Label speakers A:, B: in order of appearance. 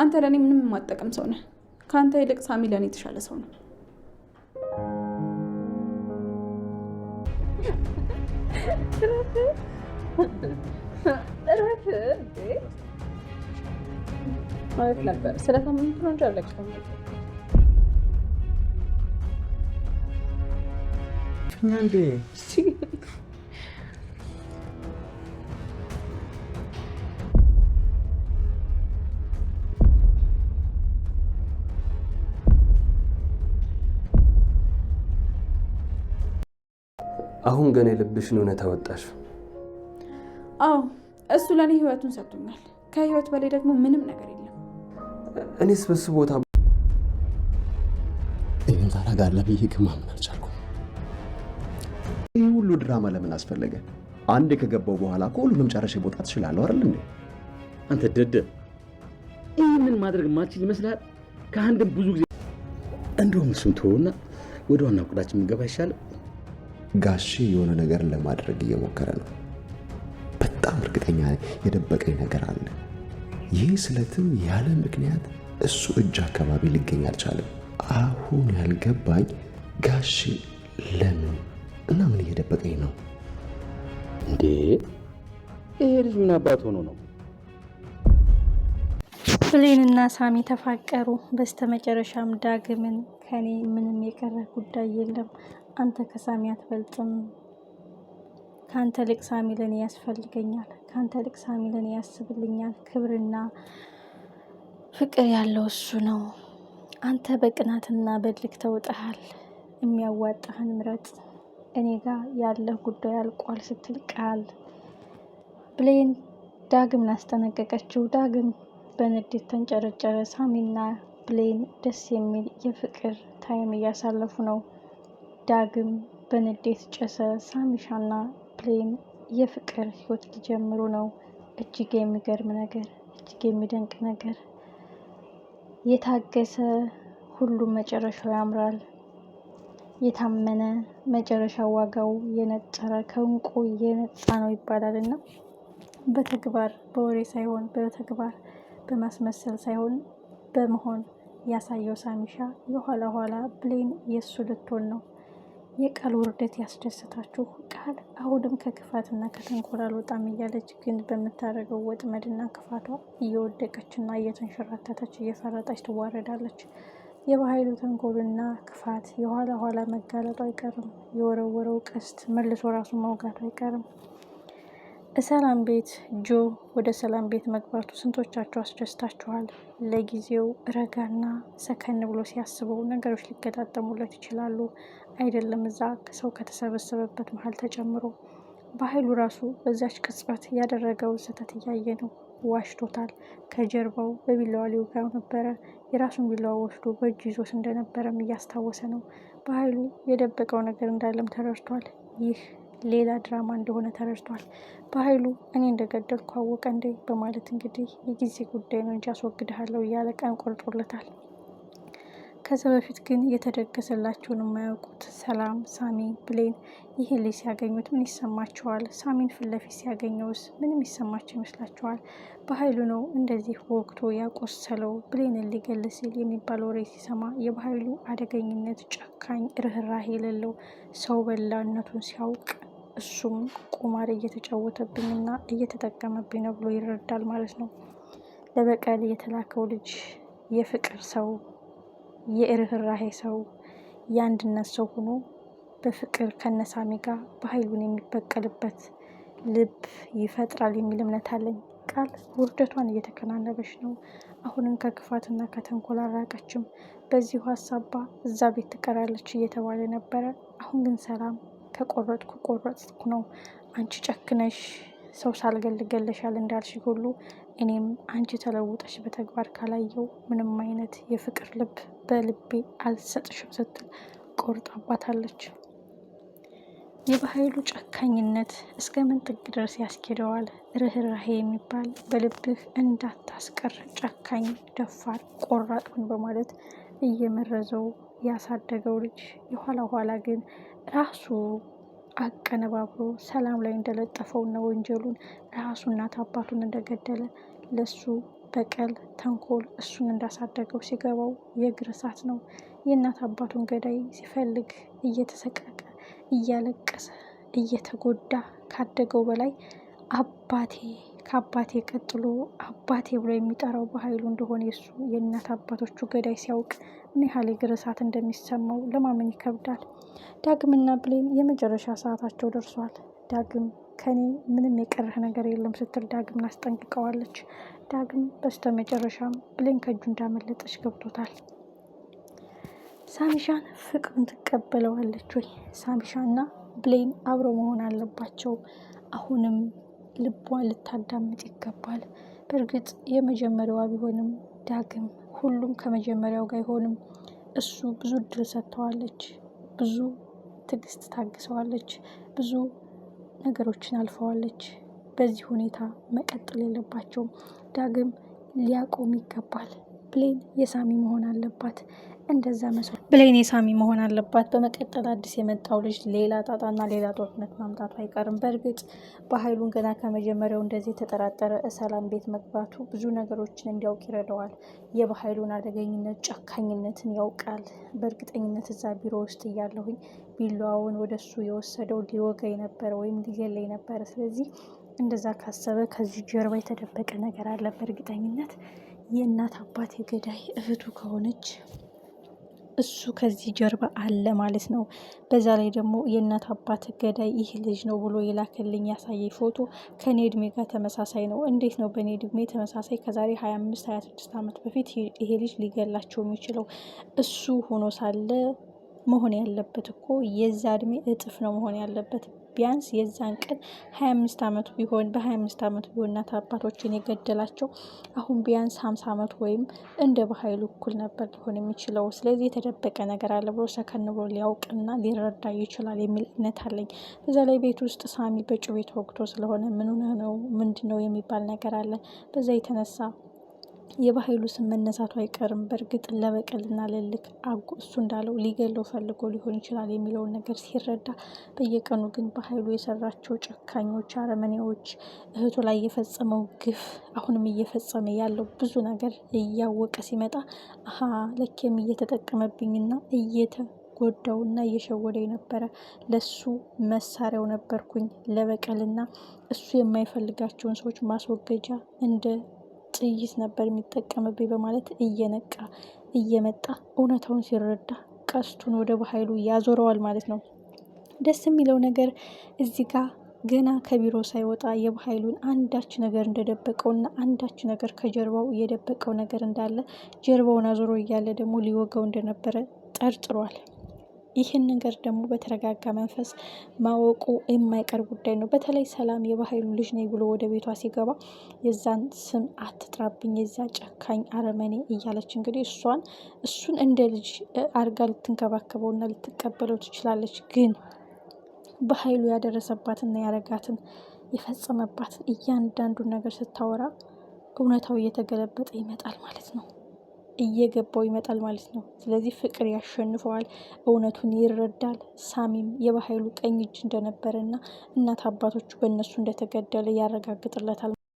A: አንተ ለእኔ ምንም የማጠቅም ሰው ነህ። ከአንተ ይልቅ ሳሚ ለእኔ የተሻለ ሰው ነው። ማለት ነበር ስለታመምኩ ነው እንጂ አለቀም
B: እንዴ?
C: አሁን ገና የልብሽን እውነት አወጣሽ።
A: አዎ እሱ ለእኔ ህይወቱን ሰጥቶኛል። ከህይወት በላይ ደግሞ ምንም ነገር የለም።
C: እኔስ በሱ ቦታ
B: ይህን ታደርጋለህ ብዬ ግን ማመን አልቻልኩም። ይህ ሁሉ ድራማ ለምን አስፈለገ? አንዴ ከገባው በኋላ ከሁሉንም ጨረሼ ቦታ ትችላለሁ አይደል እንዴ?
D: አንተ ደደብ፣ ይህንን ማድረግ ማትችል ይመስላል? ከአንድም ብዙ ጊዜ እንደውም እሱን ተወውና ወደ ዋና ቁዳችን የምንገባ ይሻላል።
B: ጋሼ የሆነ ነገር ለማድረግ እየሞከረ ነው። በጣም እርግጠኛ የደበቀኝ ነገር አለ። ይህ ስለትም ያለ ምክንያት እሱ እጅ አካባቢ ሊገኝ አልቻለም። አሁን ያልገባኝ ጋሼ ለምን እና ምን እየደበቀኝ ነው
D: እንዴ? ይሄ ልጅ ምን አባት ሆኖ ነው?
E: ብሌንና ሳሚ ተፋቀሩ። በስተመጨረሻም ዳግምን ከኔ ምንም የቀረ ጉዳይ የለም፣ አንተ ከሳሚ አትበልጥም፣ ከአንተ ልቅ ሳሚ ለኔ ያስፈልገኛል፣ ከአንተ ልቅ ሳሚ ለኔ ያስብልኛል፣ ክብርና ፍቅር ያለው እሱ ነው። አንተ በቅናትና በልክ ተውጠሃል፣ የሚያዋጣህን ምረጥ፣ እኔ ጋር ያለህ ጉዳይ አልቋል ስትል ቃል ብሌን ዳግም ላስጠነቀቀችው። ዳግም በንዴት ተንጨረጨረ። ሳሚና ብሌን ደስ የሚል የፍቅር ታይም እያሳለፉ ነው። ዳግም በንዴት ጨሰ። ሳሚሻና ብሌን የፍቅር ህይወት ሊጀምሩ ነው። እጅግ የሚገርም ነገር፣ እጅግ የሚደንቅ ነገር። የታገሰ ሁሉም መጨረሻው ያምራል። የታመነ መጨረሻው ዋጋው የነጠረ ከእንቁ የነጻ ነው ይባላል እና በተግባር በወሬ ሳይሆን በተግባር በማስመሰል ሳይሆን በመሆን ያሳየው ሳሚሻ የኋላ ኋላ ብሌን የእሱ ልትሆን ነው። የቃል ውርደት ያስደስታችሁ። ቃል አሁንም ከክፋትና ከተንኮል አልወጣም እያለች ግን በምታደርገው ወጥመድና ክፋቷ እየወደቀችና እየተንሸራተተች እየፈረጠች ትዋረዳለች። የበኃይሉ ተንኮልና ክፋት የኋላ ኋላ መጋለጡ አይቀርም። የወረወረው ቀስት መልሶ ራሱን መውጋቱ አይቀርም። ሰላም ቤት ጆ ወደ ሰላም ቤት መግባቱ ስንቶቻቸው አስደስታችኋል? ለጊዜው ረጋና ሰከን ብሎ ሲያስበው ነገሮች ሊገጣጠሙለት ይችላሉ። አይደለም እዛ ሰው ከተሰበሰበበት መሀል ተጨምሮ በኃይሉ ራሱ በዛች ቅጽበት ያደረገው ስህተት እያየ ነው። ዋሽቶታል። ከጀርባው በቢላዋ ሊወጋው ነበረ። የራሱን ቢላዋ ወስዶ በእጁ ይዞት እንደነበረም እያስታወሰ ነው። በኃይሉ የደበቀው ነገር እንዳለም ተረድቷል። ይህ ሌላ ድራማ እንደሆነ ተረድቷል። በኃይሉ እኔ እንደገደልኩ አወቀ እንዴ በማለት እንግዲህ የጊዜ ጉዳይ ነው እንጂ አስወግድሃለሁ እያለ ቀን ቆርጦለታል። ከዛ በፊት ግን የተደገሰላቸውን የማያውቁት ሰላም፣ ሳሚ፣ ብሌን ይህን ልጅ ሲያገኙት ምን ይሰማቸዋል? ሳሚን ፊት ለፊት ሲያገኘውስ ምንም ይሰማቸው ይመስላቸዋል? በኃይሉ ነው እንደዚህ ወቅቶ ያቆሰለው። ብሌንን ሊገል ሲል የሚባል ወሬ ሲሰማ የበኃይሉ አደገኝነት፣ ጨካኝ፣ ርህራሄ የሌለው ሰው በላነቱን ሲያውቅ እሱም ቁማር እየተጫወተብኝና እየተጠቀመብኝ ነው ብሎ ይረዳል ማለት ነው። ለበቀል የተላከው ልጅ የፍቅር ሰው፣ የርህራሄ ሰው፣ የአንድነት ሰው ሆኖ በፍቅር ከነሳሚ ጋር በኃይሉን የሚበቀልበት ልብ ይፈጥራል የሚል እምነት አለኝ። ቃል ውርደቷን እየተከናነበች ነው። አሁንም ከክፋትና ከተንኮል አራቀችም። በዚሁ ሀሳባ እዛ ቤት ትቀራለች እየተባለ ነበረ። አሁን ግን ሰላም ከቆረጥኩ ነው። አንቺ ጨክነሽ ሰው ሳልገልገለሻል እንዳልሽ ሁሉ እኔም አንቺ ተለውጠሽ በተግባር ካላየው ምንም አይነት የፍቅር ልብ በልቤ አልሰጥሽም ስትል ቆርጣባታለች። የበኃይሉ ጨካኝነት እስከ ምን ጥግ ድረስ ያስኬደዋል? ርህራሄ የሚባል በልብህ እንዳታስቀር ጨካኝ፣ ደፋር፣ ቆራጡን በማለት እየመረዘው ያሳደገው ልጅ የኋላ ኋላ ግን ራሱ አቀነባብሮ ሰላም ላይ እንደለጠፈው እና ወንጀሉን ራሱ እናት አባቱን እንደገደለ ለሱ በቀል፣ ተንኮል እሱን እንዳሳደገው ሲገባው የእግር እሳት ነው። የእናት አባቱን ገዳይ ሲፈልግ እየተሰቀቀ እያለቀሰ እየተጎዳ ካደገው በላይ አባቴ ከአባቴ ቀጥሎ አባቴ ብሎ የሚጠራው በኃይሉ እንደሆነ የሱ የእናት አባቶቹ ገዳይ ሲያውቅ ምን ያህል የእግር እሳት እንደሚሰማው ለማመን ይከብዳል። ዳግምና ብሌን የመጨረሻ ሰዓታቸው ደርሷል። ዳግም ከኔ ምንም የቀረህ ነገር የለም ስትል ዳግምን አስጠንቅቀዋለች። ዳግም በስተመጨረሻም ብሌን ከእጁ እንዳመለጠች ገብቶታል። ሳሚሻን ፍቅሩን ትቀበለዋለች ወይ? ሳሚሻና ብሌን አብረው መሆን አለባቸው። አሁንም ልቧን ልታዳምጥ ይገባል። በእርግጥ የመጀመሪያዋ ቢሆንም ዳግም ሁሉም ከመጀመሪያው ጋር አይሆንም። እሱ ብዙ እድል ሰጥተዋለች፣ ብዙ ትዕግስት ታግሰዋለች፣ ብዙ ነገሮችን አልፈዋለች። በዚህ ሁኔታ መቀጠል የለባቸውም። ዳግም ሊያቆም ይገባል። ብሌን የሳሚ መሆን አለባት። እንደዛ መስሎ ብሌን የሳሚ መሆን አለባት። በመቀጠል አዲስ የመጣው ልጅ ሌላ ጣጣና ሌላ ጦርነት ማምጣቱ አይቀርም። በእርግጥ በኃይሉን ገና ከመጀመሪያው እንደዚህ የተጠራጠረ ሰላም ቤት መግባቱ ብዙ ነገሮችን እንዲያውቅ ይረዳዋል። የበኃይሉን አደገኝነት፣ ጨካኝነትን ያውቃል። በእርግጠኝነት እዛ ቢሮ ውስጥ እያለሁኝ ቢላዋውን ወደሱ የወሰደው ሊወጋኝ ነበረ ወይም ሊገለኝ ነበረ። ስለዚህ እንደዛ ካሰበ ከዚህ ጀርባ የተደበቀ ነገር አለ። በእርግጠኝነት የእናት አባት የገዳይ እህቱ ከሆነች እሱ ከዚህ ጀርባ አለ ማለት ነው። በዛ ላይ ደግሞ የእናት አባት ገዳይ ይህ ልጅ ነው ብሎ የላከልኝ ያሳየ ፎቶ ከኔ እድሜ ጋር ተመሳሳይ ነው። እንዴት ነው በእኔ እድሜ ተመሳሳይ? ከዛሬ 25-26 ዓመት በፊት ይሄ ልጅ ሊገላቸው የሚችለው እሱ ሆኖ ሳለ መሆን ያለበት እኮ የዛ እድሜ እጥፍ ነው መሆን ያለበት። ቢያንስ የዛን ቀን 25 ዓመቱ ቢሆን በ25 ዓመቱ ቢሆን እናት አባቶችን የገደላቸው አሁን ቢያንስ 50 ዓመቱ ወይም እንደ በኃይሉ እኩል ነበር ሊሆን የሚችለው። ስለዚህ የተደበቀ ነገር አለ ብሎ ሰከን ብሎ ሊያውቅና ሊረዳ ይችላል የሚል እምነት አለኝ። በዛ ላይ ቤት ውስጥ ሳሚ በጩቤ ተወግቶ ስለሆነ ምን ሆነ ነው ምንድን ነው የሚባል ነገር አለ። በዛ የተነሳ የበኃይሉ ስም መነሳቱ አይቀርም። በእርግጥ ለበቀልና ለልክ እሱ እንዳለው ሊገለው ፈልጎ ሊሆን ይችላል የሚለውን ነገር ሲረዳ፣ በየቀኑ ግን በኃይሉ የሰራቸው ጨካኞች አረመኔዎች፣ እህቱ ላይ የፈጸመው ግፍ፣ አሁንም እየፈጸመ ያለው ብዙ ነገር እያወቀ ሲመጣ አሀ ለኬም እየተጠቀመብኝና ጎዳውና እየሸወደኝ ነበረ። ለሱ መሳሪያው ነበርኩኝ ለበቀልና እሱ የማይፈልጋቸውን ሰዎች ማስወገጃ እንደ ጥይት ነበር የሚጠቀምብኝ በማለት እየነቃ እየመጣ እውነታውን ሲረዳ ቀስቱን ወደ በኃይሉ ያዞረዋል ማለት ነው። ደስ የሚለው ነገር እዚህ ጋር ገና ከቢሮ ሳይወጣ የበኃይሉን አንዳች ነገር እንደደበቀውና አንዳች ነገር ከጀርባው የደበቀው ነገር እንዳለ ጀርባውን አዞሮ እያለ ደግሞ ሊወጋው እንደነበረ ጠርጥሯል። ይህን ነገር ደግሞ በተረጋጋ መንፈስ ማወቁ የማይቀር ጉዳይ ነው። በተለይ ሰላም የበኃይሉ ልጅ ነኝ ብሎ ወደ ቤቷ ሲገባ የዛን ስም አትጥራብኝ፣ የዛ ጨካኝ አረመኔ እያለች እንግዲህ እሱን እንደ ልጅ አድርጋ ልትንከባከበውና ልትቀበለው ትችላለች። ግን በኃይሉ ያደረሰባትና ያረጋትን የፈጸመባትን እያንዳንዱን ነገር ስታወራ እውነታው እየተገለበጠ ይመጣል ማለት ነው። እየገባው ይመጣል ማለት ነው። ስለዚህ ፍቅር ያሸንፈዋል፣ እውነቱን ይረዳል። ሳሚም የበኃይሉ ቀኝ እጅ እንደነበረና እናት አባቶቹ በእነሱ እንደተገደለ ያረጋግጥለታል።